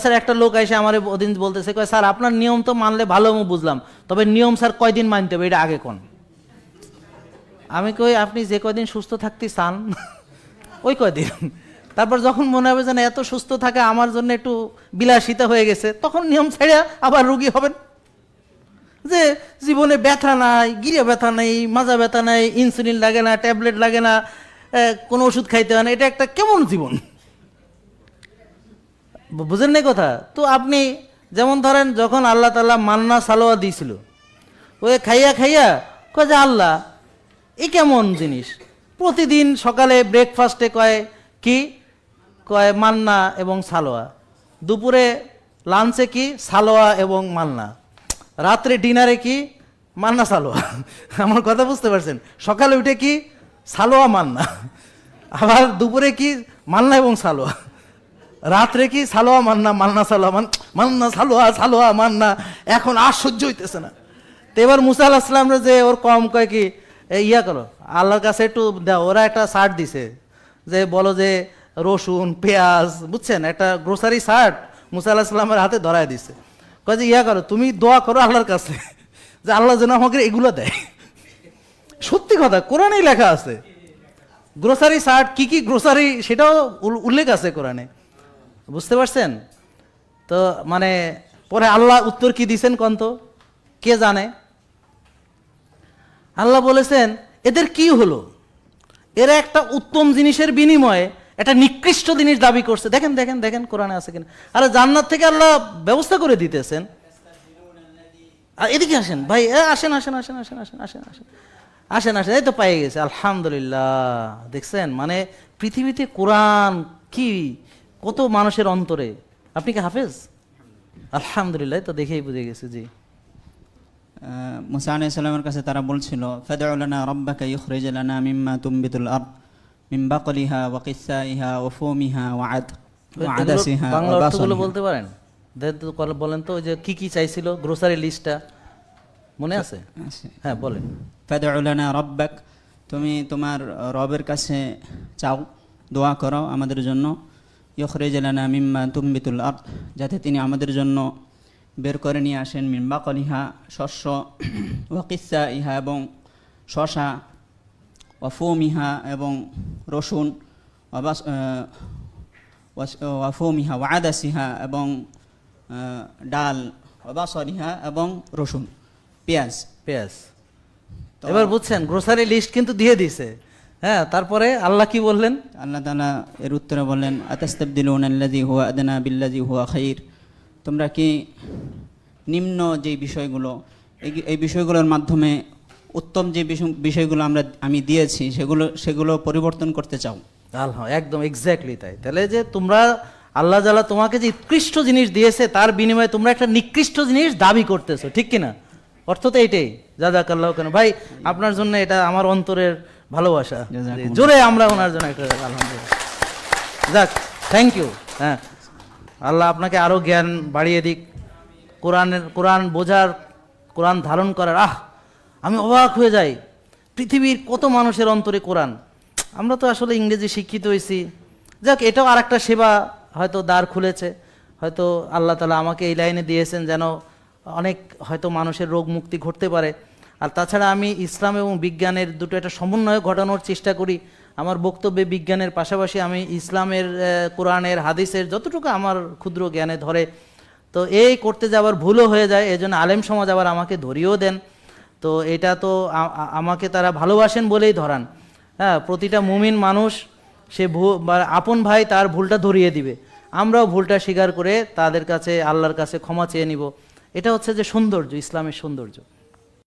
Sir একটা লোক এসে আমার ওদিন বলতেছে, কয় স্যার আপনার নিয়ম তো মানলে ভালো বুঝলাম, তবে নিয়ম স্যার কয়দিন মানতে হবে এটা আগে কোন। আমি কই আপনি যে কয়দিন সুস্থ থাকতে চান ওই কয়দিন, তারপর যখন মনে হবে যে না এত সুস্থ থাকা আমার জন্য একটু বিলাসিতা হয়ে গেছে, তখন নিয়ম ছেড়ে আবার রুগী হবেন। যে জীবনে ব্যথা নাই, গিরে ব্যথা নেই, মাজা ব্যথা নাই, ইনসুলিন লাগে না, ট্যাবলেট লাগে না, কোনো ওষুধ খাইতে হয় না, এটা একটা কেমন জীবন? বুঝেন না কথা? তো আপনি যেমন ধরেন যখন আল্লাহ তাআলা মান্না সালোয়া দিয়েছিল, ওই খাইয়া খাইয়া কয় যে আল্লাহ এই কেমন জিনিস, প্রতিদিন সকালে ব্রেকফাস্টে কয় কি, কয় মান্না এবং সালোয়া, দুপুরে লাঞ্চে কি সালোয়া এবং মান্না, রাত্রে ডিনারে কি মান্না সালোয়া। আমার কথা বুঝতে পারছেন? সকালে উঠে কি সালোয়া মান্না, আবার দুপুরে কি মান্না এবং সালোয়া, রাত্রে কি সালোয়া মান্না, মান্না সালোয়া, মান্না সালোয়া, সালোয়া মান্না। এখন আর সহ্য হইতেছে না। তো এবার মুসা আলাইহিস সালামরা যে ওর কম কয় কি ইয়া করো আল্লাহর কাছে একটু দাও, ওরা একটা শার্ট দিছে যে বলো যে রসুন পেঁয়াজ, বুঝছেন, একটা গ্রোসারি শার্ট মুসা আলাইহিস সালামের হাতে ধরায় দিছে, কয় যে ইয়া করো তুমি দোয়া করো আল্লাহর কাছে যে আল্লাহ যেন আমাকে এগুলো দেয়। সত্যি কথা, কোরআনেই লেখা আছে গ্রোসারি শার্ট কি কি গ্রোসারি সেটাও উল্লেখ আছে কোরআনে, বুঝতে পারছেন? তো মানে পরে আল্লাহ উত্তর কি দিছেন কন্ত কে জানে? আল্লাহ বলেছেন এদের কি হলো, এরা একটা উত্তম জিনিসের বিনিময়ে একটা নিকৃষ্ট জিনিস দাবি করছে। দেখেন দেখেন দেখেন কোরআনে আছে কিনা। আরে জান্নাত থেকে আল্লাহ ব্যবস্থা করে দিতেছেন। আর এদিকে আসেন ভাই, আসেন আসেন আসেন আসেন আসেন আসেন আসেন আসেন আসেন, এই তো পেয়ে গেছে আলহামদুলিল্লাহ। দেখছেন মানে পৃথিবীতে কোরআন কি কত মানুষের অন্তরে। আপনি কি হাফেজ? আলহামদুলিল্লাহ, তো দেখেই বুঝে গেছে। জি, মুসা আলাইহিস সালামের কাছে তারা বলছিল ফাদউ লানা রাব্বাকা ইখরিজ লানা মিম্মা তুমবিতুল আরদ মিন বাকলিহা ওয়া কিসাইহা ওয়া ফুমিহা ওয়া আদাসিহা বাংলা ওয়া অর্থগুলো বাসলিহা। বলতে পারেন? বলেন তো, ওই যে কি কি চাইছিল গ্রোসারি লিস্টটা মনে আছে? হ্যাঁ বলেন। ফাদউ লানা রাব্বাক, তুমি তোমার রবের কাছে চাও, দোয়া করো আমাদের জন্য, ইখরিজ লানা মিম্মা তুমবিতুল আরদ, যাতে তিনি আমাদের জন্য বের করে নিয়ে আসেন মিন বাকলিহা শস্য, ওয়া কিসাইহা এবং শশা, ওয়া ফুমিহা এবং রসুন, ওয়া ফুমিহা ওয়া আদাসিহা এবং ডাল, ওয়া বাসলিহা এবং রসুন পেঁয়াজ। পেঁয়াজ। এবার বুঝছেন গ্রোসারি লিস্ট কিন্তু দিয়ে দিছে। হ্যাঁ, তারপরে আল্লাহ কি বললেন? আল্লাহ তাআলা এর উত্তরে বললেন আতাস্তাবদিলুনা আল্লাযী হুয়া আদনা বিল্লাযী হুয়া খায়র, তোমরা কি নিম্ন যে বিষয়গুলো, এই বিষয়গুলোর মাধ্যমে উত্তম যে বিষয়গুলো আমি দিয়েছি সেগুলো পরিবর্তন করতে চাও? একদম এক্স্যাক্টলি তাই। তাহলে যে তোমরা আল্লাহ যারা তোমাকে যে উৎকৃষ্ট জিনিস দিয়েছে তার বিনিময়ে তোমরা একটা নিকৃষ্ট জিনিস দাবি করতেছো, ঠিক কিনা? অর্থ তো এইটাই। জাযাকাল্লাহু খাইরান। ভাই আপনার জন্য এটা আমার অন্তরের ভালোবাসা। জোরে আমরা ওনার জন্য একটা আলহামদুলিল্লাহ। যাক, থ্যাংক ইউ। হ্যাঁ, আল্লাহ আপনাকে আরো জ্ঞান বাড়িয়ে দিক, কোরআন বোঝার, কোরআন ধারণ করার। আমি অবাক হয়ে যাই, পৃথিবীর কত মানুষের অন্তরে কোরআন। আমরা তো আসলে ইংরেজি শিক্ষিত হয়েছি। যাক, এটাও আর একটা সেবা, হয়তো দ্বার খুলেছে, হয়তো আল্লাহ তাআলা আমাকে এই লাইনে দিয়েছেন যেন অনেক হয়তো মানুষের রোগ মুক্তি ঘটতে পারে। আর তাছাড়া আমি ইসলাম এবং বিজ্ঞানের দুটো একটা সমন্বয় ঘটানোর চেষ্টা করি। আমার বক্তব্যে বিজ্ঞানের পাশাপাশি আমি ইসলামের, কোরআনের, হাদিসের যতটুকু আমার ক্ষুদ্র জ্ঞানে ধরে, তো এই করতে যাওয়ার ভুলও হয়ে যায়। এই জন্য আলেম সমাজ আবার আমাকে ধরিয়েও দেন। তো এটা তো আমাকে তারা ভালোবাসেন বলেই ধরান। হ্যাঁ, প্রতিটা মুমিন মানুষ সে আপন ভাই তার ভুলটা ধরিয়ে দিবে, আমরাও ভুলটা স্বীকার করে তাদের কাছে, আল্লাহর কাছে ক্ষমা চেয়ে নিব। এটা হচ্ছে যে সৌন্দর্য, ইসলামের সৌন্দর্য।